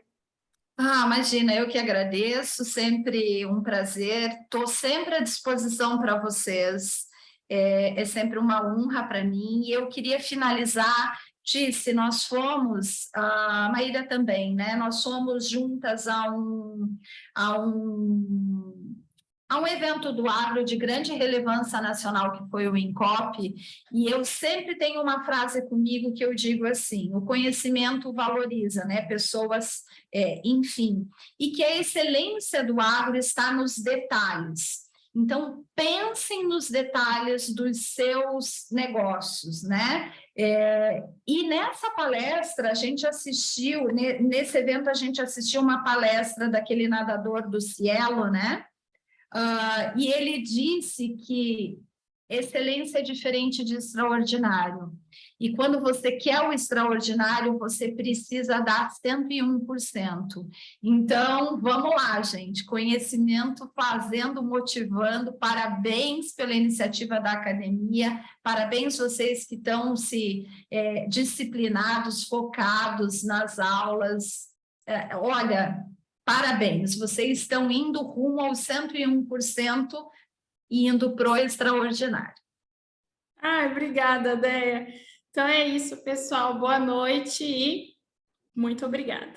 Imagina, eu que agradeço, sempre um prazer, estou sempre à disposição para vocês, é sempre uma honra para mim, e eu queria finalizar, Tice, nós fomos, a Maíra também, né? Nós fomos juntas a um evento do agro de grande relevância nacional, que foi o INCOP, e eu sempre tenho uma frase comigo que eu digo assim: o conhecimento valoriza, né? Pessoas, enfim, e que a excelência do agro está nos detalhes. Então, pensem nos detalhes dos seus negócios, né? E nessa palestra, a gente assistiu, nesse evento, a gente assistiu uma palestra daquele nadador do Cielo, né? E ele disse que excelência é diferente de extraordinário. E quando você quer o extraordinário, você precisa dar 101%. Então, vamos lá, gente. Conhecimento fazendo, motivando. Parabéns pela iniciativa da academia. Parabéns vocês que estão disciplinados, focados nas aulas. Olha, parabéns. Vocês estão indo rumo aos 101%, indo para o extraordinário. Obrigada, Déia. Então é isso, pessoal. Boa noite e muito obrigada.